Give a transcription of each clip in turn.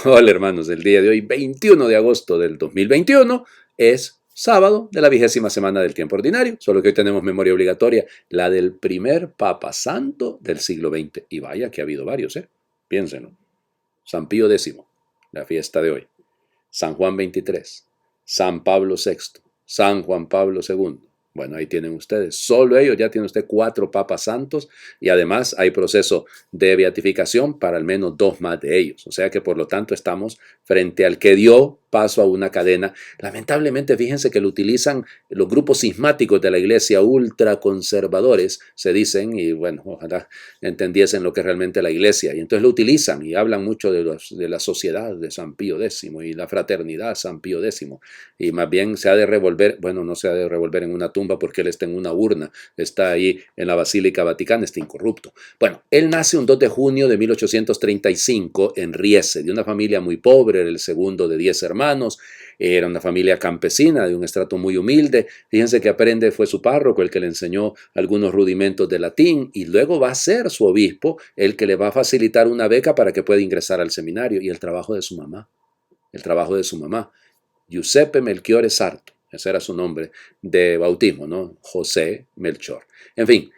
Hola hermanos, el día de hoy, 21 de agosto del 2021, es sábado de la 20ª semana del tiempo ordinario, solo que hoy tenemos memoria obligatoria, la del primer Papa Santo del siglo XX. Y vaya que ha habido varios, ¿eh? Piénsenlo. San Pío X, la fiesta de hoy. San Juan XXIII, San Pablo VI, San Juan Pablo II. Bueno, ahí tienen ustedes. Solo ellos ya tiene usted 4 papas santos y además hay proceso de beatificación para al menos 2 más de ellos. O sea que por lo tanto estamos frente al que dio paso a una cadena. Lamentablemente, fíjense que lo utilizan los grupos cismáticos de la iglesia ultraconservadores, se dicen, y bueno, ojalá entendiesen lo que es realmente la iglesia. Y entonces lo utilizan y hablan mucho de la sociedad de San Pío X y la fraternidad San Pío X. Y más bien se ha de revolver, bueno, no se ha de revolver en una tumba porque él está en una urna, está ahí en la Basílica Vaticana, está incorrupto. Bueno, él nace un 2 de junio de 1835 en Riese, de una familia muy pobre, era el segundo de 10 hermanos, era una familia campesina de un estrato muy humilde. Fíjense que aprende, fue su párroco el que le enseñó algunos rudimentos de latín y luego va a ser su obispo el que le va a facilitar una beca para que pueda ingresar al seminario. Y el trabajo de su mamá, Giuseppe Melchiore Sarto, ese era su nombre de bautismo, ¿no? José Melchor. En fin,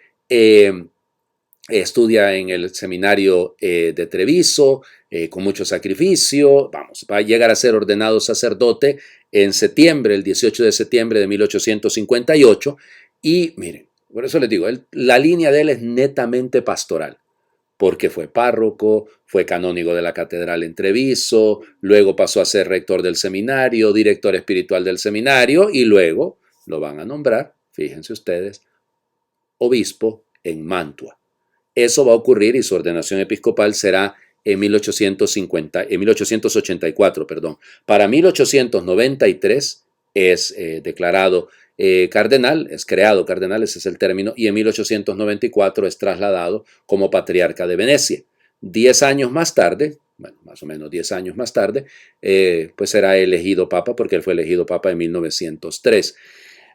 estudia en el seminario de Treviso, con mucho sacrificio, vamos, va a llegar a ser ordenado sacerdote en septiembre, el 18 de septiembre de 1858, y miren, por eso les digo, la línea de él es netamente pastoral, porque fue párroco, fue canónigo de la catedral en Treviso, luego pasó a ser rector del seminario, director espiritual del seminario, y luego lo van a nombrar, fíjense ustedes, obispo en Mantua. Eso va a ocurrir y su ordenación episcopal será en 1884. Para 1893 es declarado cardenal, es creado cardenal, ese es el término, y en 1894 es trasladado como patriarca de Venecia. 10 años más tarde, bueno, más o menos 10 años más tarde, pues será elegido papa, porque él fue elegido papa en 1903.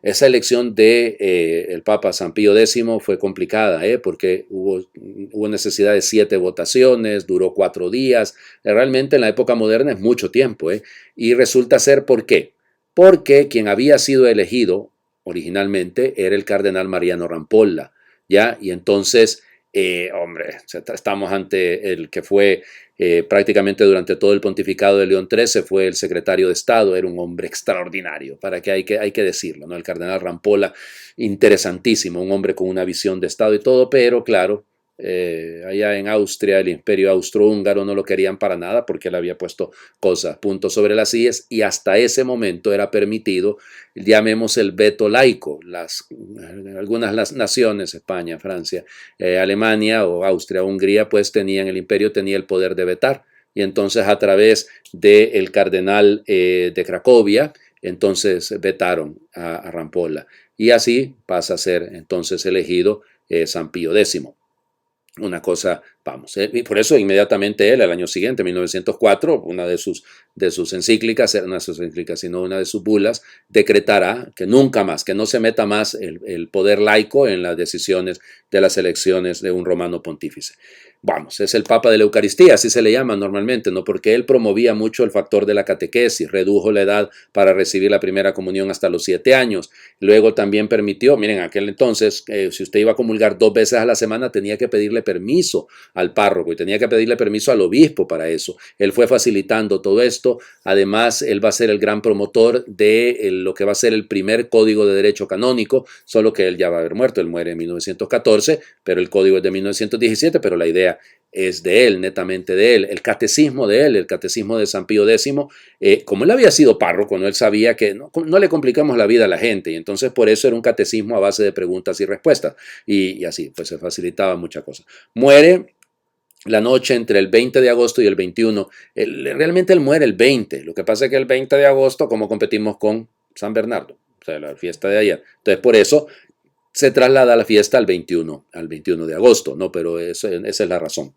Esa elección de el Papa San Pío X fue complicada, porque hubo necesidad de 7 votaciones, duró 4 días. Realmente en la época moderna es mucho tiempo, y resulta ser ¿por qué? Porque quien había sido elegido originalmente era el cardenal Mariano Rampolla, ¿ya? Y entonces, hombre, estamos ante el que fue prácticamente durante todo el pontificado de León XIII, fue el secretario de Estado, era un hombre extraordinario, para que hay que decirlo, ¿no? El cardenal Rampolla, interesantísimo, un hombre con una visión de Estado y todo, pero claro, allá en Austria, el imperio austrohúngaro no lo querían para nada porque él había puesto cosas, puntos sobre las sillas, y hasta ese momento era permitido, llamemos el veto laico. Algunas las naciones, España, Francia, Alemania o Austria, Hungría, pues el imperio tenía el poder de vetar, y entonces a través del cardenal de Cracovia, entonces vetaron a Rampolla, y así pasa a ser entonces elegido San Pío X. Una cosa, vamos, y por eso inmediatamente él, al año siguiente, 1904, una de sus encíclicas, no de sus encíclicas, sino una de sus bulas, decretará que nunca más, que no se meta más el poder laico en las decisiones de las elecciones de un romano pontífice. Vamos, es el Papa de la Eucaristía, así se le llama normalmente, ¿no? Porque él promovía mucho el factor de la catequesis, redujo la edad para recibir la primera comunión hasta los 7 años. Luego también permitió, miren, aquel entonces, si usted iba a comulgar 2 veces a la semana, tenía que pedirle permiso al párroco y tenía que pedirle permiso al obispo para eso. Él fue facilitando todo esto. Además, él va a ser el gran promotor de lo que va a ser el primer código de derecho canónico, solo que él ya va a haber muerto, él muere en 1914, pero el código es de 1917, pero la idea es de él, netamente de él. El catecismo de él, el catecismo de San Pío X, como él había sido párroco, ¿no? Él sabía que no le complicamos la vida a la gente, y entonces por eso era un catecismo a base de preguntas y respuestas, y así pues se facilitaba muchas cosas. Muere la noche entre el 20 de agosto y el 21. Realmente él muere el 20. Lo que pasa es que el 20 de agosto, como competimos con San Bernardo, o sea, la fiesta de ayer. Entonces, por eso se traslada la fiesta al 21 de agosto, ¿no? Pero esa es la razón.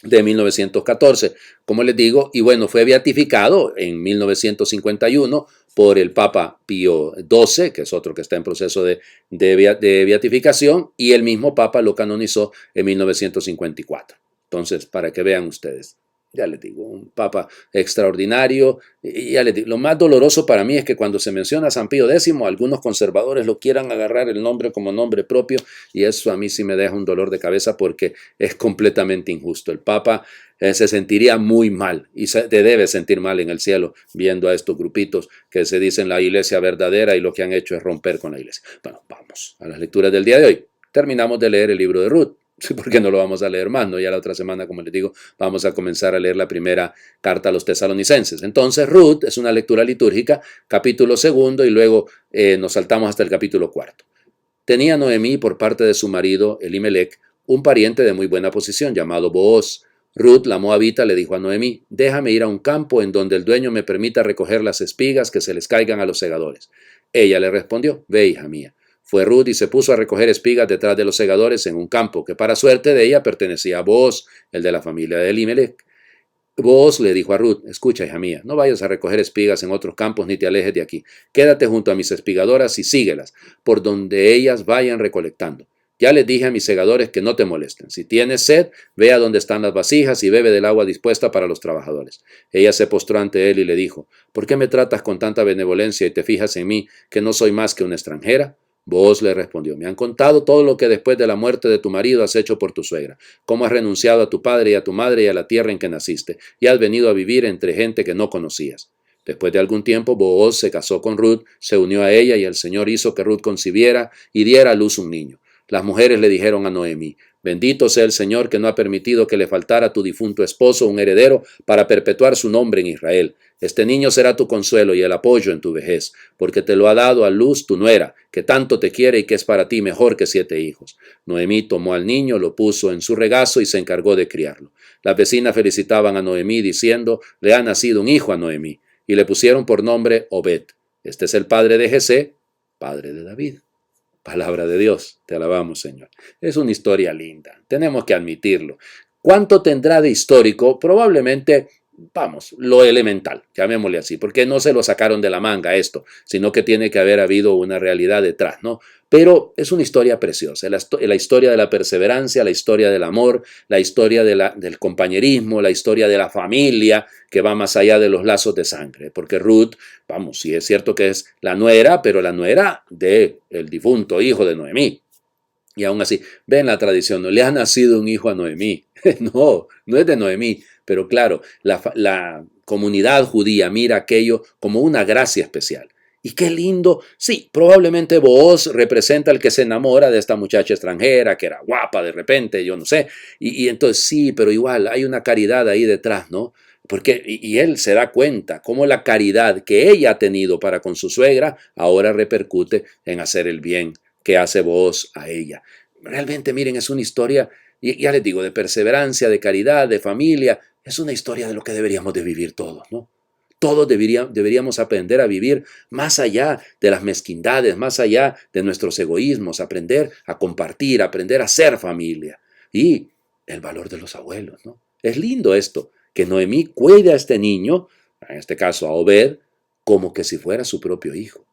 De 1914, como les digo, y bueno, fue beatificado en 1951 por el Papa Pío XII, que es otro que está en proceso de beatificación, y el mismo Papa lo canonizó en 1954. Entonces, para que vean ustedes, Ya les digo, un papa extraordinario. Y ya les digo, lo más doloroso para mí es que cuando se menciona a San Pío X, algunos conservadores lo quieran agarrar el nombre como nombre propio, y eso a mí sí me deja un dolor de cabeza porque es completamente injusto. El papa se sentiría muy mal y se debe sentir mal en el cielo viendo a estos grupitos que se dicen la iglesia verdadera y lo que han hecho es romper con la iglesia. Bueno, vamos a las lecturas del día de hoy. Terminamos de leer el libro de Ruth. Porque no lo vamos a leer más, ¿no? Ya la otra semana, como les digo, vamos a comenzar a leer la primera carta a los tesalonicenses. Entonces, Ruth es una lectura litúrgica, capítulo 2, y luego nos saltamos hasta el capítulo 4. Tenía Noemí, por parte de su marido, Elimelec, un pariente de muy buena posición llamado Booz. Ruth, la moabita, le dijo a Noemí: déjame ir a un campo en donde el dueño me permita recoger las espigas que se les caigan a los segadores. Ella le respondió: ve, hija mía. Fue Ruth y se puso a recoger espigas detrás de los segadores en un campo que, para suerte de ella, pertenecía a Booz, el de la familia de Elimelec. Booz le dijo a Ruth: escucha, hija mía, no vayas a recoger espigas en otros campos ni te alejes de aquí. Quédate junto a mis espigadoras y síguelas, por donde ellas vayan recolectando. Ya les dije a mis segadores que no te molesten. Si tienes sed, ve a donde están las vasijas y bebe del agua dispuesta para los trabajadores. Ella se postró ante él y le dijo: ¿por qué me tratas con tanta benevolencia y te fijas en mí, que no soy más que una extranjera? Booz le respondió: me han contado todo lo que después de la muerte de tu marido has hecho por tu suegra, cómo has renunciado a tu padre y a tu madre y a la tierra en que naciste, y has venido a vivir entre gente que no conocías. Después de algún tiempo, Booz se casó con Ruth, se unió a ella, y el Señor hizo que Ruth concibiera y diera a luz un niño. Las mujeres le dijeron a Noemí: bendito sea el Señor, que no ha permitido que le faltara a tu difunto esposo un heredero para perpetuar su nombre en Israel. Este niño será tu consuelo y el apoyo en tu vejez, porque te lo ha dado a luz tu nuera, que tanto te quiere y que es para ti mejor que 7 hijos. Noemí tomó al niño, lo puso en su regazo y se encargó de criarlo. Las vecinas felicitaban a Noemí diciendo: le ha nacido un hijo a Noemí, y le pusieron por nombre Obed. Este es el padre de Jesé, padre de David. Palabra de Dios, te alabamos, Señor. Es una historia linda, tenemos que admitirlo. ¿Cuánto tendrá de histórico? Probablemente, vamos, lo elemental, llamémosle así, porque no se lo sacaron de la manga esto, sino que tiene que haber habido una realidad detrás, ¿no? Pero es una historia preciosa, la historia de la perseverancia, la historia del amor, la historia del compañerismo, la historia de la familia, que va más allá de los lazos de sangre, porque Ruth, vamos, sí es cierto que es la nuera, pero la nuera del difunto hijo de Noemí. Y aún así, ven la tradición, no le ha nacido un hijo a Noemí. No, no es de Noemí, pero claro, la comunidad judía mira aquello como una gracia especial. Y qué lindo, sí, probablemente Booz representa al que se enamora de esta muchacha extranjera, que era guapa de repente, yo no sé, y entonces sí, pero igual hay una caridad ahí detrás, ¿no? Porque, y él se da cuenta cómo la caridad que ella ha tenido para con su suegra ahora repercute en hacer el bien que hace Booz a ella. Realmente, miren, es una historia, y ya les digo, de perseverancia, de caridad, de familia, es una historia de lo que deberíamos de vivir todos, ¿no? Todos deberíamos aprender a vivir más allá de las mezquindades, más allá de nuestros egoísmos, aprender a compartir, aprender a ser familia. Y el valor de los abuelos, ¿no? Es lindo esto, que Noemí cuide a este niño, en este caso a Obed, como que si fuera su propio hijo.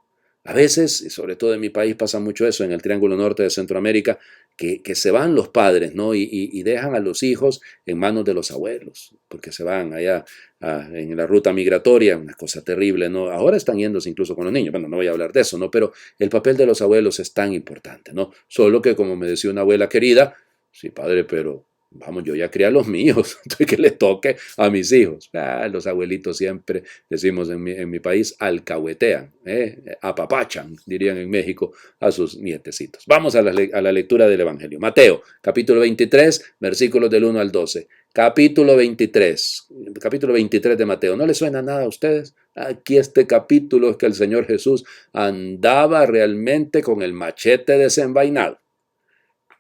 A veces, y sobre todo en mi país pasa mucho eso, en el Triángulo Norte de Centroamérica, que se van los padres, ¿no? Y dejan a los hijos en manos de los abuelos, porque se van allá en la ruta migratoria, una cosa terrible, ¿no? Ahora están yéndose incluso con los niños, bueno, no voy a hablar de eso, ¿no? Pero el papel de los abuelos es tan importante, ¿no? Solo que, como me decía una abuela querida, sí, padre, pero vamos, yo ya crié a los míos, entonces que le toque a mis hijos. Los abuelitos siempre, decimos en mi país, alcahuetean, apapachan, dirían en México, a sus nietecitos. Vamos a la lectura del Evangelio. Mateo, capítulo 23, versículos del 1 al 12. Capítulo 23 de Mateo. ¿No le suena nada a ustedes? Aquí este capítulo es que el Señor Jesús andaba realmente con el machete desenvainado.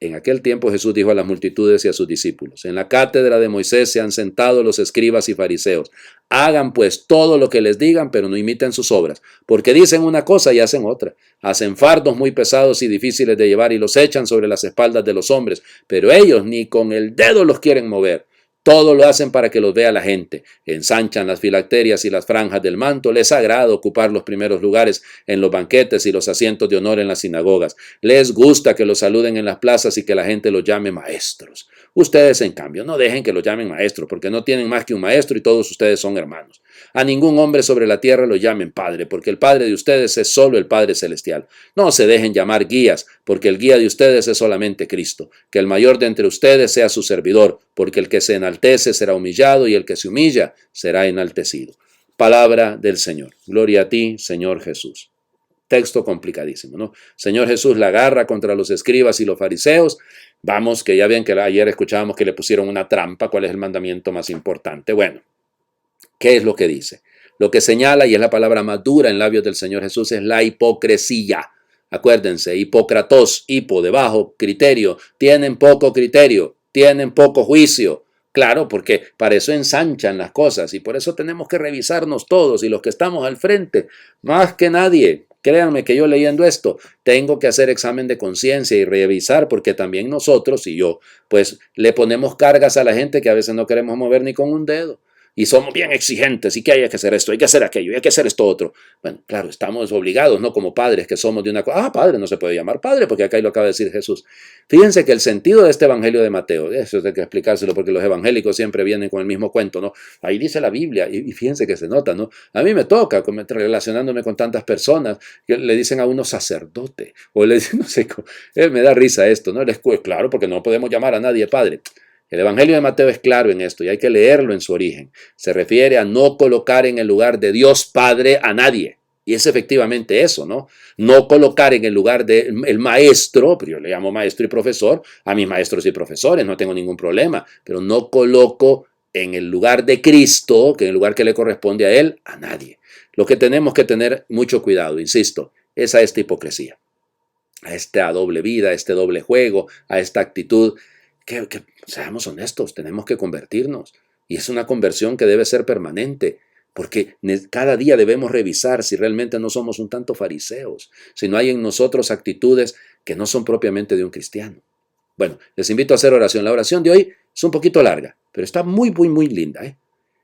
En aquel tiempo Jesús dijo a las multitudes y a sus discípulos: en la cátedra de Moisés se han sentado los escribas y fariseos. Hagan pues todo lo que les digan, pero no imiten sus obras, porque dicen una cosa y hacen otra. Hacen fardos muy pesados y difíciles de llevar y los echan sobre las espaldas de los hombres, pero ellos ni con el dedo los quieren mover. Todo lo hacen para que los vea la gente. Ensanchan las filacterias y las franjas del manto. Les agrada ocupar los primeros lugares en los banquetes y los asientos de honor en las sinagogas. Les gusta que los saluden en las plazas y que la gente los llame maestros. Ustedes, en cambio, no dejen que los llamen maestros, porque no tienen más que un maestro y todos ustedes son hermanos. A ningún hombre sobre la tierra lo llamen padre, porque el Padre de ustedes es solo el Padre celestial. No se dejen llamar guías, porque el guía de ustedes es solamente Cristo. Que el mayor de entre ustedes sea su servidor, porque el que se enaltece será humillado y el que se humilla será enaltecido. Palabra del Señor. Gloria a ti, Señor Jesús. Texto complicadísimo, ¿no? Señor Jesús la agarra contra los escribas y los fariseos. Vamos, que ya ven que ayer escuchábamos que le pusieron una trampa. ¿Cuál es el mandamiento más importante? Bueno, ¿qué es lo que dice? Lo que señala, y es la palabra más dura en labios del Señor Jesús, es la hipocresía. Acuérdense, hipócratos, hipo, debajo, criterio. Tienen poco criterio, tienen poco juicio. Claro, porque para eso ensanchan las cosas y por eso tenemos que revisarnos todos y los que estamos al frente, más que nadie. Créanme que yo leyendo esto tengo que hacer examen de conciencia y revisar porque también nosotros y yo pues le ponemos cargas a la gente que a veces no queremos mover ni con un dedo. Y somos bien exigentes y que hay que hacer esto, hay que hacer aquello, hay que hacer esto otro. Bueno, claro, estamos obligados, ¿no? Como padres que somos de una cosa. Ah, padre, no se puede llamar padre porque acá lo acaba de decir Jesús. Fíjense que el sentido de este evangelio de Mateo, eso hay que explicárselo porque los evangélicos siempre vienen con el mismo cuento, ¿no? Ahí dice la Biblia y fíjense que se nota, ¿no? A mí me toca, relacionándome con tantas personas, que le dicen a uno sacerdote o le dicen, no sé, me da risa esto, ¿no? Claro, porque no podemos llamar a nadie padre. El Evangelio de Mateo es claro en esto y hay que leerlo en su origen. Se refiere a no colocar en el lugar de Dios Padre a nadie. Y es efectivamente eso, ¿no? No colocar en el lugar del maestro, pero yo le llamo maestro y profesor, a mis maestros y profesores, no tengo ningún problema, pero no coloco en el lugar de Cristo, que en el lugar que le corresponde a Él, a nadie. Lo que tenemos que tener mucho cuidado, insisto, es a esta hipocresía, a esta doble vida, a este doble juego, a esta actitud que seamos honestos, tenemos que convertirnos. Y es una conversión que debe ser permanente, porque cada día debemos revisar si realmente no somos un tanto fariseos, si no hay en nosotros actitudes que no son propiamente de un cristiano. Bueno, les invito a hacer oración. La oración de hoy es un poquito larga, pero está muy, muy, muy linda, ¿eh?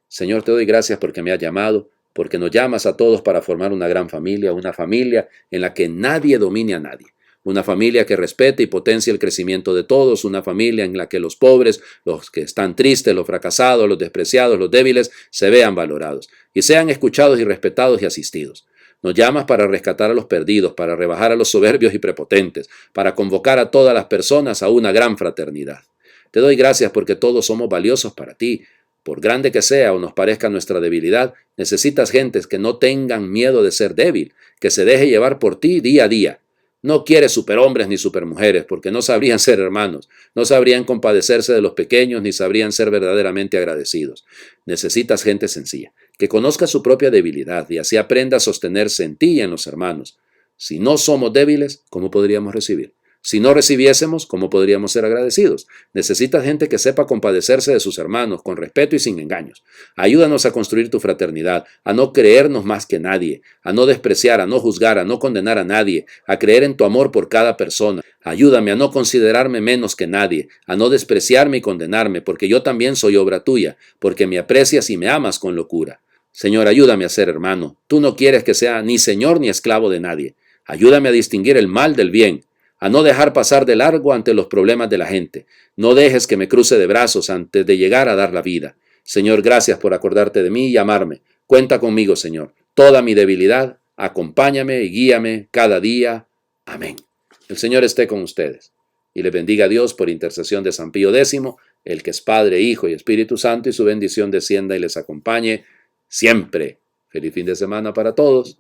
Señor, te doy gracias porque me has llamado, porque nos llamas a todos para formar una gran familia, una familia en la que nadie domine a nadie. Una familia que respete y potencie el crecimiento de todos, una familia en la que los pobres, los que están tristes, los fracasados, los despreciados, los débiles, se vean valorados y sean escuchados y respetados y asistidos. Nos llamas para rescatar a los perdidos, para rebajar a los soberbios y prepotentes, para convocar a todas las personas a una gran fraternidad. Te doy gracias porque todos somos valiosos para ti. Por grande que sea o nos parezca nuestra debilidad, necesitas gentes que no tengan miedo de ser débil, que se deje llevar por ti día a día. No quieres superhombres ni supermujeres, porque no sabrían ser hermanos, no sabrían compadecerse de los pequeños, ni sabrían ser verdaderamente agradecidos. Necesitas gente sencilla, que conozca su propia debilidad y así aprenda a sostenerse en ti y en los hermanos. Si no somos débiles, ¿cómo podríamos recibir? Si no recibiésemos, ¿cómo podríamos ser agradecidos? Necesitas gente que sepa compadecerse de sus hermanos, con respeto y sin engaños. Ayúdanos a construir tu fraternidad, a no creernos más que nadie, a no despreciar, a no juzgar, a no condenar a nadie, a creer en tu amor por cada persona. Ayúdame a no considerarme menos que nadie, a no despreciarme y condenarme, porque yo también soy obra tuya, porque me aprecias y me amas con locura. Señor, ayúdame a ser hermano. Tú no quieres que sea ni señor ni esclavo de nadie. Ayúdame a distinguir el mal del bien, a no dejar pasar de largo ante los problemas de la gente. No dejes que me cruce de brazos antes de llegar a dar la vida. Señor, gracias por acordarte de mí y amarme. Cuenta conmigo, Señor. Toda mi debilidad, acompáñame y guíame cada día. Amén. El Señor esté con ustedes. Y le bendiga a Dios por intercesión de San Pío X, el que es Padre, Hijo y Espíritu Santo, y su bendición descienda y les acompañe siempre. Feliz fin de semana para todos.